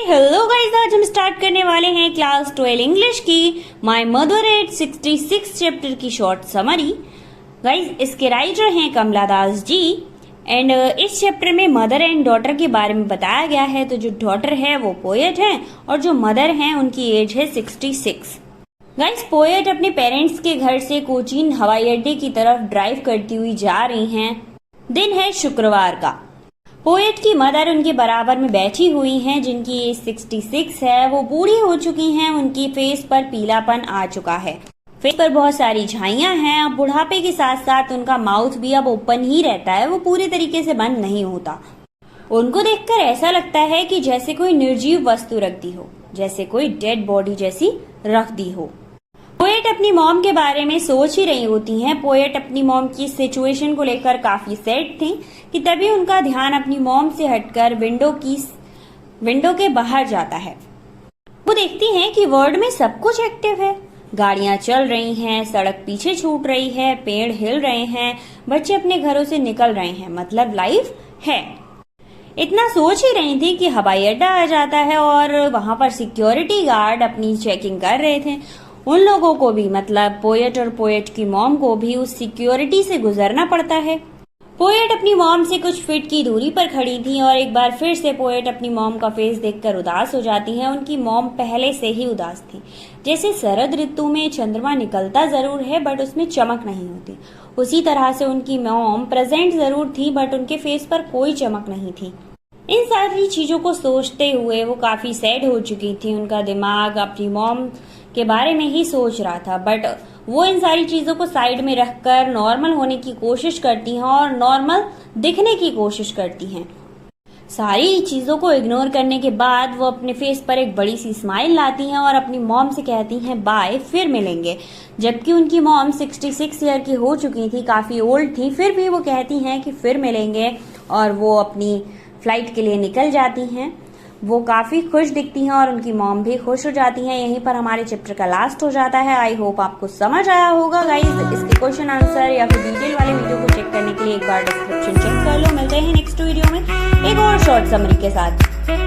Hello guys, आज हम start करने वाले हैं क्लास 12 इंग्लिश की माय मदर एट 66 चैप्टर की शॉर्ट समरी। गाइस, इसके राइटर हैं कमला दास जी एंड इस चैप्टर में मदर एंड डॉटर के बारे में बताया गया है। तो जो डॉटर है वो पोएट है और जो मदर है उनकी एज है 66। गाइस, पोएट अपने पेरेंट्स के घर से कोचीन हवाई अड्डे की तरफ ड्राइव करती हुई जा रही हैं। दिन है शुक्रवार का। पोएट की मदर उनके बराबर में बैठी हुई हैं, जिनकी एज 66 है। वो बूढ़ी हो चुकी हैं, उनकी फेस पर पीलापन आ चुका है, फेस पर बहुत सारी झाइयां हैं। अब बुढ़ापे के साथ साथ उनका माउथ भी अब ओपन ही रहता है, वो पूरी तरीके से बंद नहीं होता। उनको देखकर ऐसा लगता है कि जैसे कोई निर्जीव वस्तु रख दी हो, जैसे कोई डेड बॉडी जैसी रख दी हो। पोएट अपनी मॉम के बारे में सोच ही रही होती हैं। पोएट अपनी मॉम की सिचुएशन को लेकर काफी सैड थी कि तभी उनका ध्यान अपनी मॉम से हटकर विंडो के बाहर जाता है। वो देखती हैं कि वर्ल्ड में सब कुछ एक्टिव है। गाड़ियां चल रही हैं, सड़क पीछे छूट रही है, पेड़ हिल रहे हैं, बच्चे अपने घरों से निकल रहे हैं, मतलब लाइफ है। इतना सोच ही रही थी कि हवाई अड्डा आ जाता है और वहां पर सिक्योरिटी गार्ड अपनी चेकिंग कर रहे थे। उन लोगों को भी, मतलब पोएट और पोएट की मॉम को भी उस सिक्योरिटी से गुजरना पड़ता है। पोएट अपनी मॉम से कुछ फीट की दूरी पर खड़ी थी और एक बार फिर से पोएट अपनी मॉम का फेस देखकर उदास हो जाती है। उनकी मॉम पहले से ही उदास थी। जैसे शरद ऋतु में चंद्रमा निकलता जरूर है बट उसमें चमक नहीं होती, उसी तरह से उनकी मॉम प्रेजेंट जरूर थी बट उनके फेस पर कोई चमक नहीं थी। इन सारी चीजों को सोचते हुए वो काफी सैड हो चुकी थी। उनका दिमाग अपनी मॉम के बारे में ही सोच रहा था, बट वो इन सारी चीजों को साइड में रखकर नॉर्मल होने की कोशिश करती हैं और नॉर्मल दिखने की कोशिश करती हैं। सारी चीजों को इग्नोर करने के बाद वो अपने फेस पर एक बड़ी सी स्माइल लाती हैं और अपनी मॉम से कहती हैं बाय, फिर मिलेंगे। जबकि उनकी मॉम 66 ईयर की हो चुकी थी, काफी ओल्ड थी, फिर भी वो कहती हैं कि फिर मिलेंगे और वो अपनी फ्लाइट के लिए निकल जाती हैं। वो काफी खुश दिखती हैं और उनकी मॉम भी खुश हो जाती हैं। यहीं पर हमारे चैप्टर का लास्ट हो जाता है। आई होप आपको समझ आया होगा गाइस। इसके क्वेश्चन आंसर या फिर डिटेल वाले वीडियो को चेक करने के लिए एक बार डिस्क्रिप्शन चेक कर लो। मिलते हैं नेक्स्ट वीडियो में एक और शॉर्ट समरी के साथ।